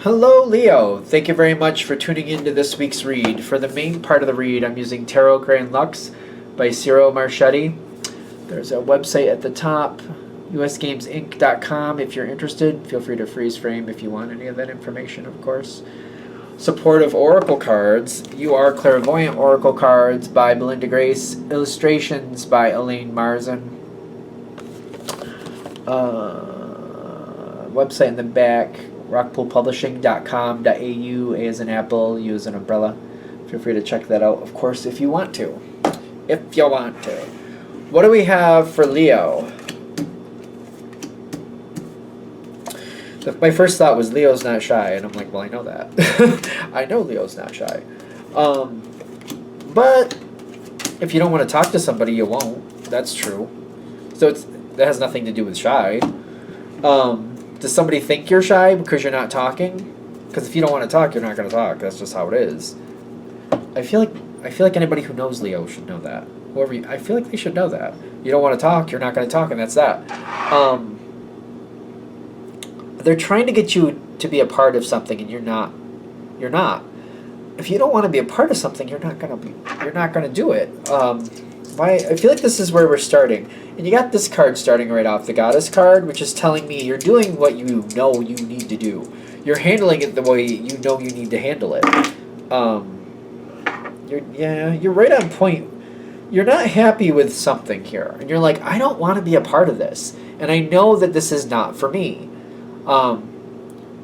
Hello, Leo. Thank you very much for tuning in to this week's read. For the main part of the read, I'm using Tarot Grand Lux by Ciro Marchetti. There's a website at the top, usgamesinc.com. If you're interested, feel free to freeze frame if you want any of that information, of course. Supportive Oracle cards. You Are Clairvoyant Oracle cards by Belinda Grace. Illustrations by Elaine Marzin. Website in the back, rockpoolpublishing.com.au, A as an apple, U as an umbrella. Feel free to check that out, of course, if you want to. If you want to. What do we have for Leo? My first thought was Leo's not shy, and I'm like, well, I know that. I know Leo's not shy. But if you don't want to talk to somebody, you won't. That's true. So that has nothing to do with shy. Does somebody think you're shy because you're not talking? Because if you don't want to talk, you're not going to talk. That's just how it is. I feel like anybody who knows Leo should know that. I feel like they should know that. You don't want to talk, you're not going to talk, and that's that. They're trying to get you to be a part of something, and you're not. You're not. If you don't want to be a part of something, you're not going to do it. I feel like this is where we're starting. And you got this card starting right off, the Goddess card, which is telling me you're doing what you know you need to do. You're handling it the way you know you need to handle it. You're right on point. You're not happy with something here. And you're like, I don't want to be a part of this. And I know that this is not for me.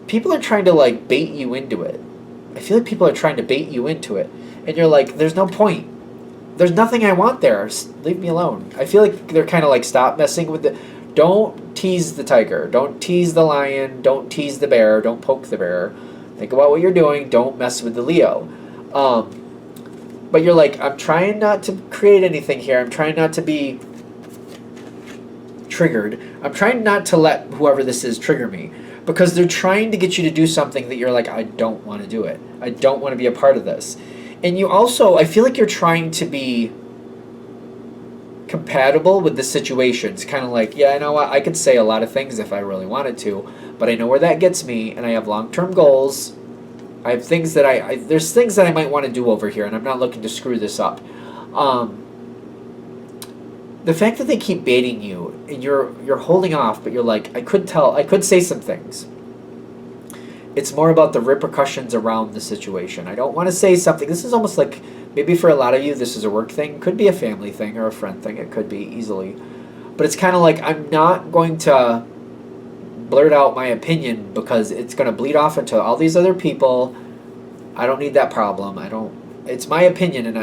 People are trying to like bait you into it. I feel like people are trying to bait you into it. And you're like, there's no point. There's nothing I want there. Leave me alone. I feel like they're kind of like, stop messing with don't tease the tiger. Don't tease the lion. Don't tease the bear. Don't poke the bear. Think about what you're doing. Don't mess with the Leo. But you're like, I'm trying not to create anything here. I'm trying not to be triggered. I'm trying not to let whoever this is trigger me. Because they're trying to get you to do something that you're like, I don't want to do it. I don't want to be a part of this. And you also, I feel like you're trying to be compatible with the situation. It's kind of like, yeah, I know what, I could say a lot of things if I really wanted to, but I know where that gets me, and I have long-term goals. I have things that there's things that I might want to do over here, and I'm not looking to screw this up. The fact that they keep baiting you, and you're holding off, but you're like, I could say some things. It's more about the repercussions around the situation. I don't want to say something. This is almost like, maybe for a lot of you, this is a work thing. Could be a family thing or a friend thing. It could be easily. But it's kind of like, I'm not going to blurt out my opinion because it's going to bleed off into all these other people. I don't need that problem. It's my opinion, and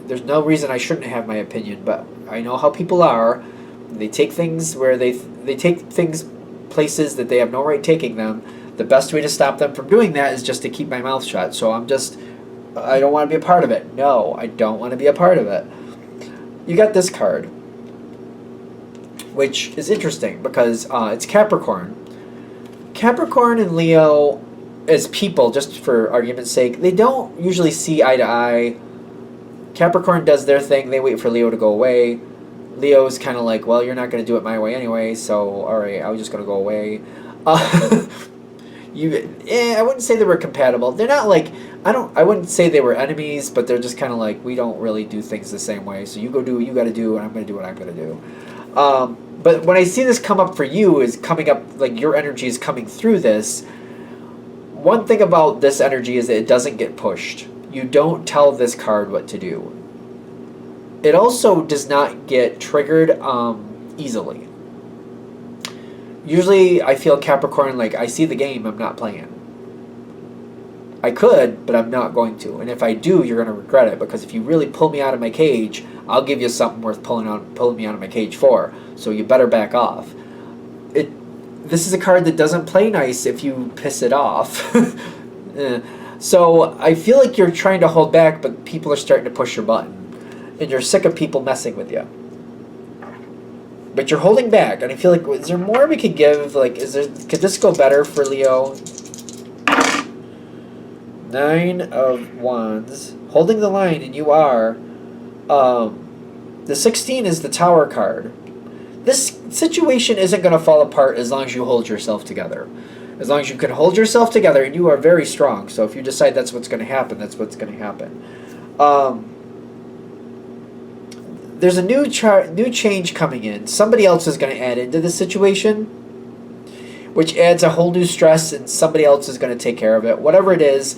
there's no reason I shouldn't have my opinion, but I know how people are. They take things where they take things places that they have no right taking them. The best way to stop them from doing that is just to keep my mouth shut. So I don't want to be a part of it. No, I don't want to be a part of it. You got this card, which is interesting because it's Capricorn. Capricorn and Leo, as people, just for argument's sake, they don't usually see eye to eye. Capricorn does their thing. They wait for Leo to go away. Leo's kind of like, well, you're not going to do it my way anyway, so all right, I was just going to go away. I wouldn't say they were compatible. They're not like, I wouldn't say they were enemies, but they're just kind of like, we don't really do things the same way. So you go do what you got to do, and I'm going to do what I'm going to do. But when I see this come up for you, is coming up, like your energy is coming through this. One thing about this energy is that it doesn't get pushed. You don't tell this card what to do. It also does not get triggered easily. Usually I feel Capricorn, like, I see the game, I'm not playing. I could, but I'm not going to. And if I do, you're going to regret it, because if you really pull me out of my cage, I'll give you something worth pulling me out of my cage for. So you better back off. This is a card that doesn't play nice if you piss it off. So I feel like you're trying to hold back, but people are starting to push your button. And you're sick of people messing with you. But you're holding back, and I feel like, is there more we could give? Like, could this go better for Leo? 9 of Wands. Holding the line, and you are. The 16 is the Tower card. This situation isn't going to fall apart as long as you hold yourself together. As long as you can hold yourself together, and you are very strong. So if you decide that's what's going to happen, that's what's going to happen. There's a new change coming in. Somebody else is going to add into the situation, which adds a whole new stress, and somebody else is going to take care of it. Whatever it is,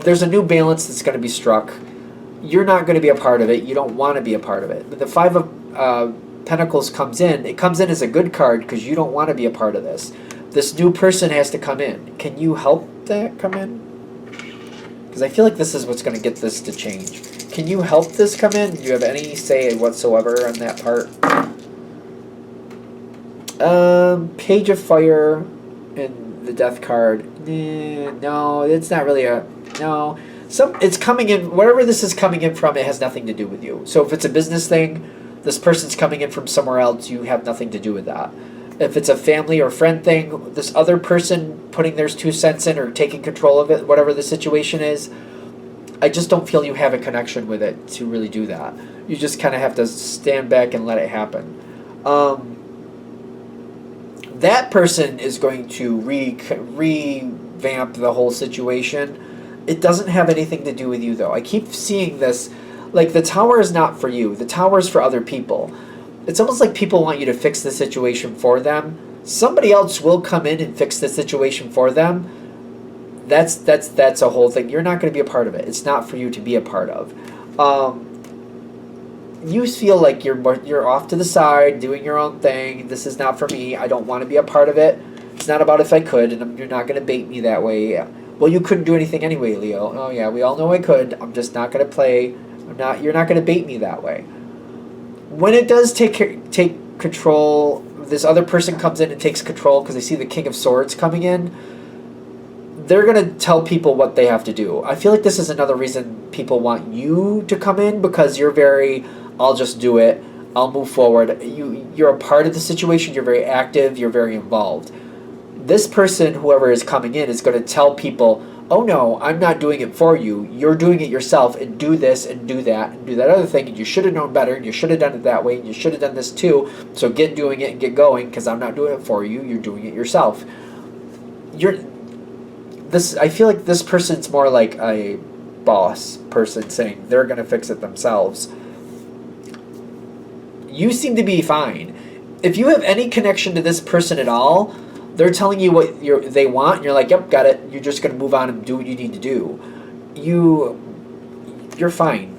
there's a new balance that's going to be struck. You're not going to be a part of it. You don't want to be a part of it. But the Five of Pentacles comes in. It comes in as a good card because you don't want to be a part of this. This new person has to come in. Can you help that come in? Because I feel like this is what's going to get this to change. Can you help this come in? Do you have any say whatsoever on that part? Page of Fire and the Death card. No, it's not really a... No. It's coming in... Wherever this is coming in from, it has nothing to do with you. So if it's a business thing, this person's coming in from somewhere else, you have nothing to do with that. If it's a family or friend thing, this other person putting their 2 cents in or taking control of it, whatever the situation is, I just don't feel you have a connection with it to really do that. You just kind of have to stand back and let it happen. That person is going to revamp the whole situation. It doesn't have anything to do with you, though. I keep seeing this, like the tower is not for you. The tower is for other people. It's almost like people want you to fix the situation for them. Somebody else will come in and fix the situation for them. That's a whole thing. You're not going to be a part of it. It's not for you to be a part of. You feel like you're off to the side, doing your own thing. This is not for me. I don't want to be a part of it. It's not about if I could, and you're not going to bait me that way. Yeah. Well, you couldn't do anything anyway, Leo. Oh yeah, we all know I could. I'm just not going to play. You're not going to bait me that way. When it does take control, this other person comes in and takes control because they see the King of Swords coming in. They're going to tell people what they have to do. I feel like this is another reason people want you to come in, because you're very, I'll just do it, I'll move forward. You're a part of the situation, you're very active, you're very involved. This person, whoever is coming in, is going to tell people, oh no, I'm not doing it for you. You're doing it yourself, and do this and do that and do that other thing, and you should have known better, and you should have done it that way, and you should have done this too. So get doing it and get going, because I'm not doing it for you. You're doing it yourself. I feel like this person's more like a boss person saying they're going to fix it themselves. You seem to be fine. If you have any connection to this person at all, they're telling you what they want, and you're like, yep, got it. You're just going to move on and do what you need to do. You're fine.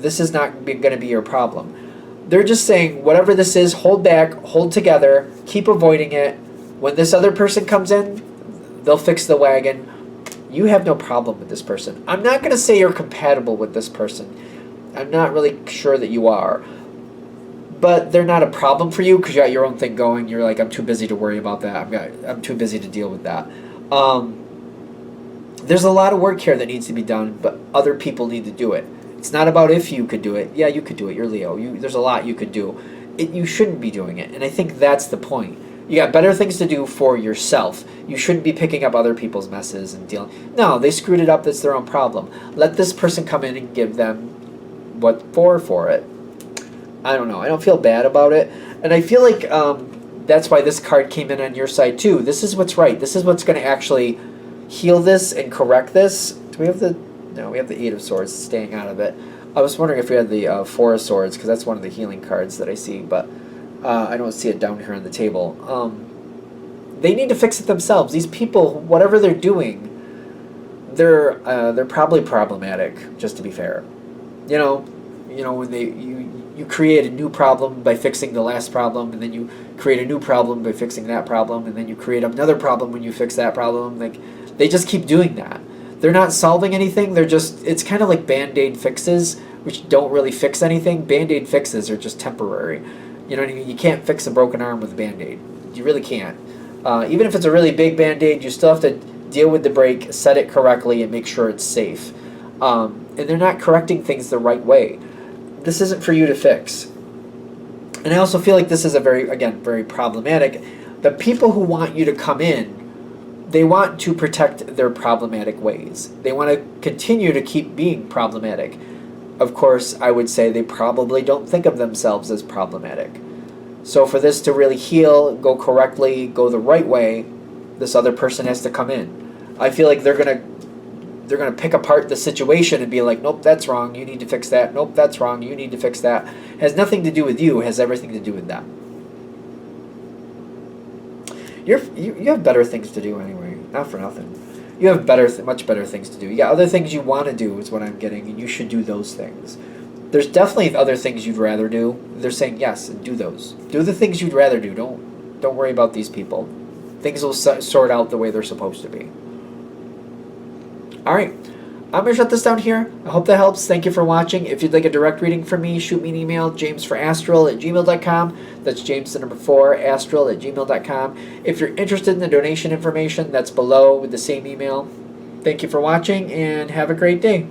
This is not going to be your problem. They're just saying, whatever this is, hold back, hold together, keep avoiding it. When this other person comes in, they'll fix the wagon. You have no problem with this person. I'm not going to say you're compatible with this person. I'm not really sure that you are. But they're not a problem for you because you got your own thing going. You're like, I'm too busy to worry about that. I'm too busy to deal with that. There's a lot of work here that needs to be done, but other people need to do it. It's not about if you could do it. Yeah, you could do it. You're Leo. There's a lot you could do. You shouldn't be doing it. And I think that's the point. You got better things to do for yourself. You shouldn't be picking up other people's messes and dealing. No, they screwed it up. That's their own problem. Let this person come in and give them what for it. I don't know. I don't feel bad about it. And I feel like that's why this card came in on your side too. This is what's right. This is what's going to actually heal this and correct this. Do we have the... No, we have the Eight of Swords staying out of it. I was wondering if we had the Four of Swords, because that's one of the healing cards that I see, but I don't see it down here on the table. They need to fix it themselves. These people, whatever they're doing, they're probably problematic, just to be fair. You know, when you create a new problem by fixing the last problem, and then you create a new problem by fixing that problem, and then you create another problem when you fix that problem. Like, they just keep doing that. They're not solving anything. It's kind of like Band-Aid fixes, which don't really fix anything. Band-Aid fixes are just temporary. You know what I mean? You can't fix a broken arm with a Band-Aid. You really can't. Even if it's a really big Band-Aid, you still have to deal with the break, set it correctly, and make sure it's safe. And they're not correcting things the right way. This isn't for you to fix. And I also feel like this is very problematic. The people who want you to come in, they want to protect their problematic ways. They want to continue to keep being problematic. Of course, I would say they probably don't think of themselves as problematic. So for this to really heal, go correctly, go the right way, This other person has to come in. I feel like they're gonna pick apart the situation and be like, nope, that's wrong, you need to fix that. Nope, that's wrong, you need to fix that. It has nothing to do with you, it has everything to do with them. You have better things to do anyway, not for nothing. You have much better things to do. You got other things you want to do is what I'm getting, and you should do those things. There's definitely other things you'd rather do. They're saying yes, and do those. Do the things you'd rather do. Don't worry about these people. Things will sort out the way they're supposed to be. All right. I'm going to shut this down here. I hope that helps. Thank you for watching. If you'd like a direct reading from me, shoot me an email, jamesforastral@gmail.com. That's James, the number 4, astral@gmail.com. If you're interested in the donation information, that's below with the same email. Thank you for watching, and have a great day.